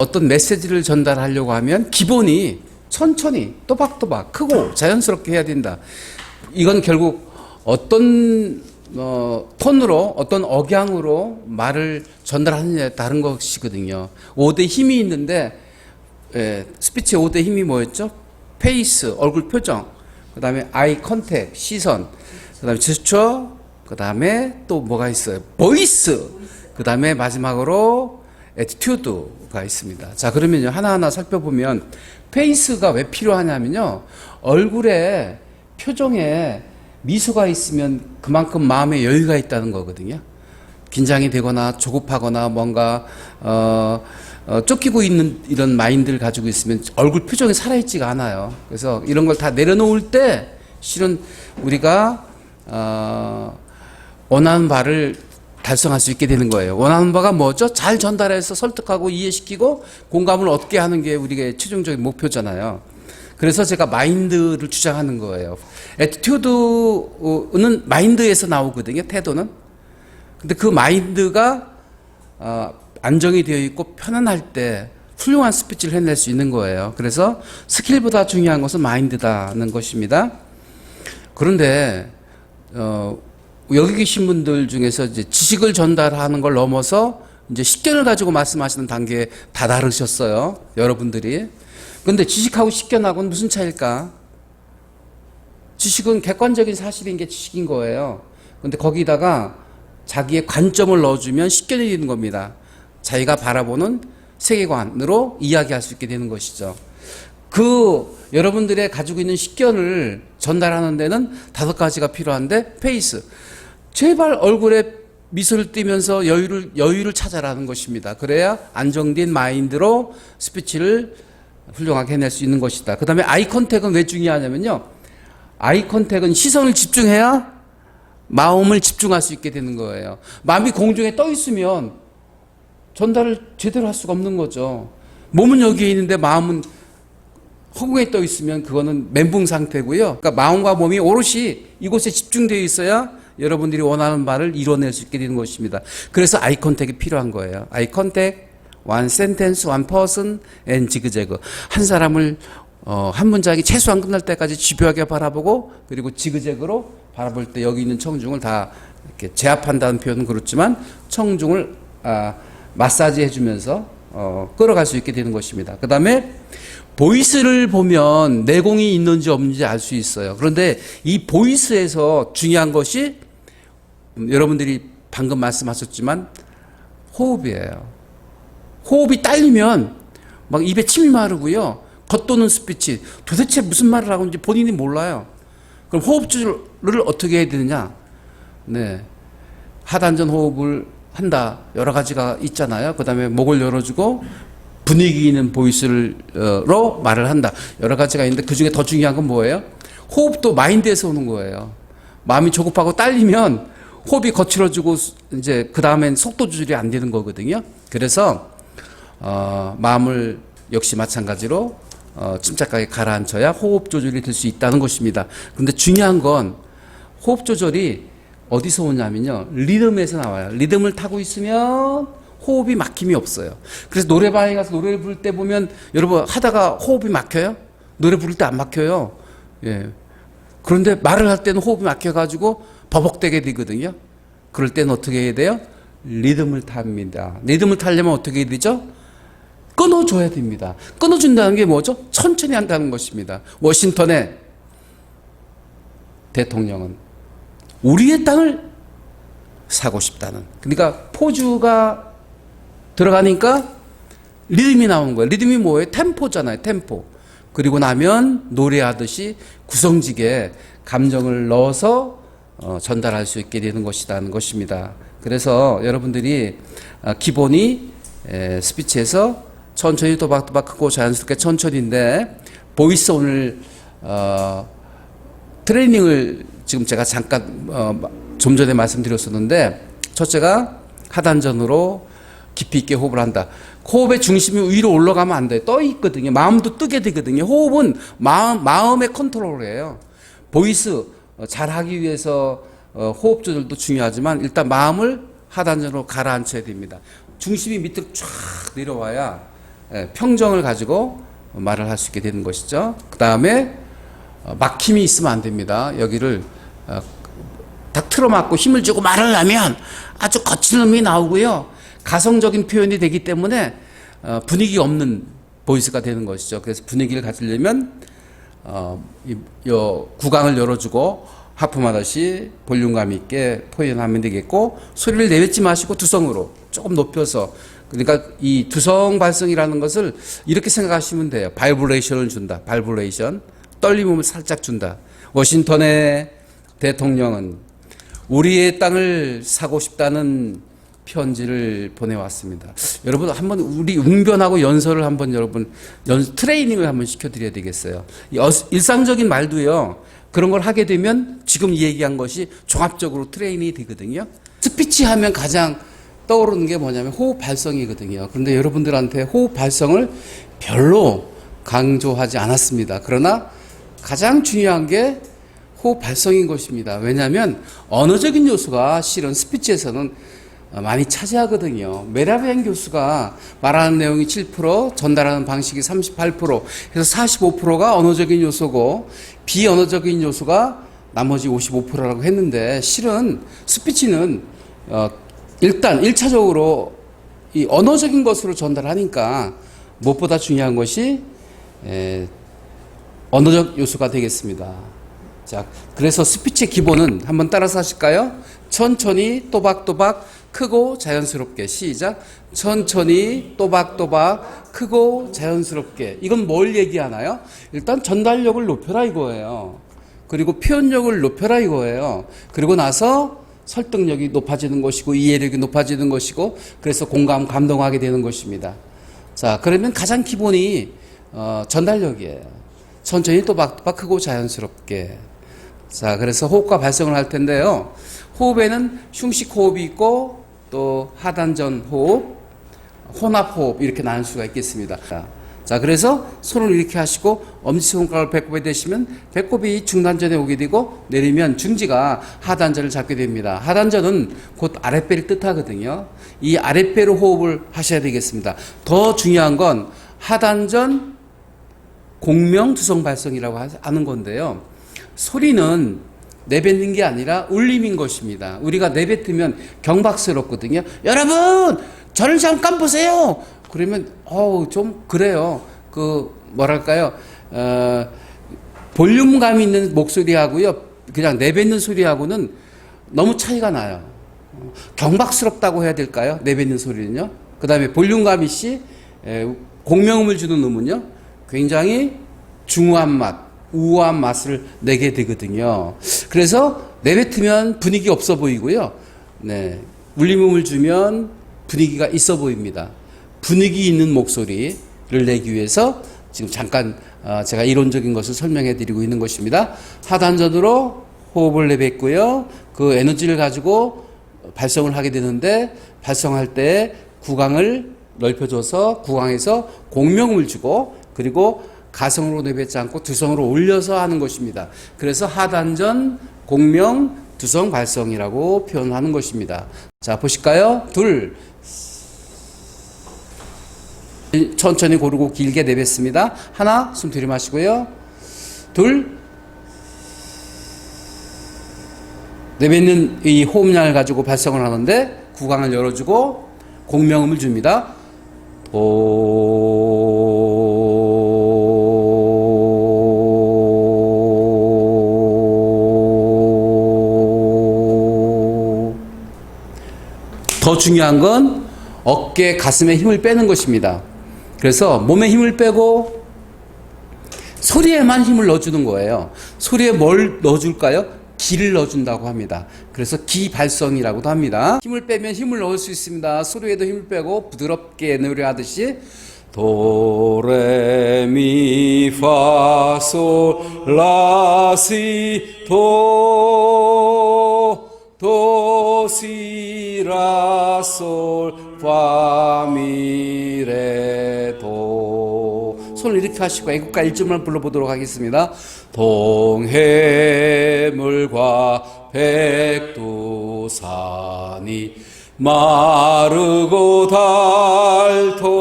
어떤 메시지를 전달하려고 하면 기본이 천천히 또박또박 크고 자연스럽게 해야 된다. 이건 결국 어떤 톤으로 어떤 억양으로 말을 전달하느냐에 따른 것이거든요. 5대 힘이 있는데 스피치의 5대 힘이 뭐였죠? 페이스, 얼굴 표정, 그 다음에 아이 컨택, 시선, 그 다음에 제스처, 그 다음에 또 뭐가 있어요? 보이스, 그 다음에 마지막으로 애티튜드가 있습니다. 자, 그러면요, 하나하나 살펴보면 페이스가 왜 필요하냐면요, 얼굴에 표정에 미소가 있으면 그만큼 마음에 여유가 있다는 거거든요. 긴장이 되거나 조급하거나 뭔가 쫓기고 있는 이런 마인드를 가지고 있으면 얼굴 표정이 살아있지가 않아요. 그래서 이런 걸 다 내려놓을 때 실은 우리가 원하는 바를 달성할 수 있게 되는 거예요. 원하는 바가 뭐죠? 잘 전달해서 설득하고 이해시키고 공감을 얻게 하는 게 우리의 최종적인 목표잖아요. 그래서 제가 마인드를 주장하는 거예요. 애티튜드는 마인드에서 나오거든요. 태도는. 근데 그 마인드가 안정이 되어 있고 편안할 때 훌륭한 스피치를 해낼 수 있는 거예요. 그래서 스킬보다 중요한 것은 마인드다는 것입니다. 그런데 여기 계신 분들 중에서 이제 지식을 전달하는 걸 넘어서 이제 식견을 가지고 말씀하시는 단계에 다 다르셨어요. 여러분들이. 그런데 지식하고 식견하고는 무슨 차이일까? 지식은 객관적인 사실인 게 지식인 거예요. 그런데 거기다가 자기의 관점을 넣어주면 식견이 되는 겁니다. 자기가 바라보는 세계관으로 이야기할 수 있게 되는 것이죠. 여러분들의 가지고 있는 식견을 전달하는 데는 5가지가 필요한데, 페이스. 제발 얼굴에 미소를 띠면서 여유를 찾아라는 것입니다. 그래야 안정된 마인드로 스피치를 훌륭하게 해낼 수 있는 것이다. 그 다음에 아이 컨택은 왜 중요하냐면요, 아이 컨택은 시선을 집중해야 마음을 집중할 수 있게 되는 거예요. 마음이 공중에 떠 있으면 전달을 제대로 할 수가 없는 거죠. 몸은 여기에 있는데 마음은 허공에 떠 있으면 그거는 멘붕 상태고요. 그러니까 마음과 몸이 오롯이 이곳에 집중되어 있어야 여러분들이 원하는 바를 이뤄낼 수 있게 되는 것입니다. 그래서 아이 컨택이 필요한 거예요. 아이 컨택, one sentence, one person, and 지그재그. 한 사람을 한 문장이 최소한 끝날 때까지 집요하게 바라보고, 그리고 지그재그로 바라볼 때 여기 있는 청중을 다 이렇게 제압한다는 표현은 그렇지만 청중을 마사지 해주면서 끌어갈 수 있게 되는 것입니다. 그 다음에 보이스를 보면 내공이 있는지 없는지 알 수 있어요. 그런데 이 보이스에서 중요한 것이 여러분들이 방금 말씀하셨지만 호흡이에요. 호흡이 딸리면 막 입에 침이 마르고요, 겉도는 스피치, 도대체 무슨 말을 하고 있는지 본인이 몰라요. 그럼 호흡 조절을 어떻게 해야 되느냐? 네, 하단전 호흡을 한다. 여러 가지가 있잖아요. 그 다음에 목을 열어주고 분위기 있는 보이스로 말을 한다. 여러 가지가 있는데 그 중에 더 중요한 건 뭐예요? 호흡도 마인드에서 오는 거예요. 마음이 조급하고 딸리면 호흡이 거칠어지고 이제 그 다음엔 속도 조절이 안 되는 거거든요. 그래서 마음을 역시 마찬가지로 침착하게 가라앉혀야 호흡 조절이 될 수 있다는 것입니다. 그런데 중요한 건 호흡 조절이 어디서 오냐면요, 리듬에서 나와요. 리듬을 타고 있으면 호흡이 막힘이 없어요. 그래서 노래방에 가서 노래를 부를 때 보면 여러분 하다가 호흡이 막혀요? 노래 부를 때 안 막혀요. 예. 그런데 말을 할 때는 호흡이 막혀가지고 버벅대게 되거든요. 그럴 때는 어떻게 해야 돼요? 리듬을 탑니다. 리듬을 타려면 어떻게 해야 되죠? 끊어줘야 됩니다. 끊어준다는 게 뭐죠? 천천히 한다는 것입니다. 워싱턴의 대통령은 우리의 땅을 사고 싶다는, 그러니까 포주가 들어가니까 리듬이 나오는 거예요. 리듬이 뭐예요? 템포잖아요. 템포. 그리고 나면 노래하듯이 구성지게 감정을 넣어서 전달할 수 있게 되는 것이라는 것입니다. 그래서 여러분들이 기본이 스피치에서 천천히 또박또박 크고 자연스럽게 천천히인데, 보이스 오늘 트레이닝을 지금 제가 잠깐 좀 전에 말씀드렸었는데, 첫째가 하단전으로 깊이 있게 호흡을 한다. 호흡의 중심이 위로 올라가면 안 돼요. 떠 있거든요. 마음도 뜨게 되거든요. 호흡은 마음의 컨트롤이에요. 보이스 잘하기 위해서 호흡 조절도 중요하지만 일단 마음을 하단전으로 가라앉혀야 됩니다. 중심이 밑으로 쫙 내려와야 평정을 가지고 말을 할 수 있게 되는 것이죠. 그 다음에 막힘이 있으면 안 됩니다. 여기를 딱 틀어막고 힘을 주고 말을 하면 아주 거친 음이 나오고요. 가성적인 표현이 되기 때문에 분위기 없는 보이스가 되는 것이죠. 그래서 분위기를 가지려면 구강을 열어주고 하품하듯이 볼륨감 있게 표현하면 되겠고, 소리를 내뱉지 마시고 두성으로 조금 높여서, 그러니까 이 두성 발성이라는 것을 이렇게 생각하시면 돼요. 바이브레이션을 준다. 바이브레이션. 떨림음을 살짝 준다. 워싱턴의 대통령은 우리의 땅을 사고 싶다는 편지를 보내왔습니다. 여러분 한번 우리 웅변하고 연설을 한번 여러분 트레이닝을 한번 시켜드려야 되겠어요. 일상적인 말도요. 그런 걸 하게 되면 지금 얘기한 것이 종합적으로 트레이닝이 되거든요. 스피치 하면 가장 떠오르는 게 뭐냐면 호흡 발성이거든요. 그런데 여러분들한테 호흡 발성을 별로 강조하지 않았습니다. 그러나 가장 중요한 게 호흡 발성인 것입니다. 왜냐하면 언어적인 요소가 실은 스피치에서는 많이 차지하거든요. 메라비안 교수가 말하는 내용이 7%, 전달하는 방식이 38%, 그래서 45%가 언어적인 요소고 비언어적인 요소가 나머지 55%라고 했는데, 실은 스피치는 일단 1차적으로 이 언어적인 것으로 전달하니까 무엇보다 중요한 것이 언어적 요소가 되겠습니다. 자, 그래서 스피치의 기본은 한번 따라서 하실까요? 천천히 또박또박 크고 자연스럽게. 시작. 천천히 또박또박 크고 자연스럽게. 이건 뭘 얘기하나요? 일단 전달력을 높여라 이거예요. 그리고 표현력을 높여라 이거예요. 그리고 나서 설득력이 높아지는 것이고 이해력이 높아지는 것이고, 그래서 공감, 감동하게 되는 것입니다. 자, 그러면 가장 기본이 전달력이에요. 천천히 또박또박 크고 자연스럽게. 자, 그래서 호흡과 발성을 할 텐데요. 호흡에는 흉식 호흡이 있고 또 하단전 호흡, 혼합 호흡 이렇게 나눌 수가 있겠습니다. 자, 그래서 손을 이렇게 하시고 엄지손가락을 배꼽에 대시면 배꼽이 중단전에 오게 되고, 내리면 중지가 하단전을 잡게 됩니다. 하단전은 곧 아랫배를 뜻하거든요. 이 아랫배로 호흡을 하셔야 되겠습니다. 더 중요한 건 하단전 공명 두성 발성이라고 하는 건데요. 소리는 내뱉는 게 아니라 울림인 것입니다. 우리가 내뱉으면 경박스럽거든요. 여러분, 저를 잠깐 보세요. 그러면 좀 그래요. 뭐랄까요? 볼륨감 있는 목소리하고요, 그냥 내뱉는 소리하고는 너무 차이가 나요. 경박스럽다고 해야 될까요? 내뱉는 소리는요. 그 다음에 볼륨감 있이 공명음을 주는 음은요, 굉장히 중후한 맛, 우아한 맛을 내게 되거든요. 그래서 내뱉으면 분위기 없어 보이고요. 네, 울림음을 주면 분위기가 있어 보입니다. 분위기 있는 목소리를 내기 위해서 지금 잠깐 제가 이론적인 것을 설명해 드리고 있는 것입니다. 하단전으로 호흡을 내뱉고요. 그 에너지를 가지고 발성을 하게 되는데, 발성할 때 구강을 넓혀줘서 구강에서 공명음을 주고, 그리고 가성으로 내뱉지 않고 두성으로 올려서 하는 것입니다. 그래서 하단전 공명 두성 발성이라고 표현하는 것입니다. 자, 보실까요? 둘, 천천히 고르고 길게 내뱉습니다. 하나, 숨 들이마시고요. 둘, 내뱉는 이 호흡량을 가지고 발성을 하는데 구강을 열어주고 공명음을 줍니다. 더 중요한 건 어깨, 가슴에 힘을 빼는 것입니다. 그래서 몸에 힘을 빼고 소리에만 힘을 넣어주는 거예요. 소리에 뭘 넣어줄까요? 기를 넣어준다고 합니다. 그래서 기 발성이라고도 합니다. 힘을 빼면 힘을 넣을 수 있습니다. 소리에도 힘을 빼고 부드럽게 노래하듯이 도레미파솔라시도도시라솔파미레도. 손을 이렇게 하시고 애국가 1절만 불러보도록 하겠습니다. 동해물과 백두산이 마르고 닳도록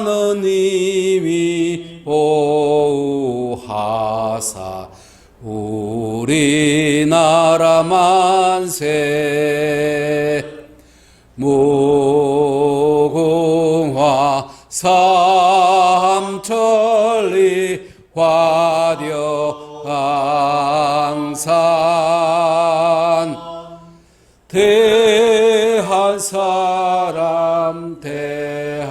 하느님이 보호하사 우리나라 만세 무궁화 삼천리 화려강산 대한 사람 대한으로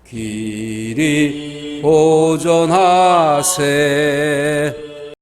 길이 보존하세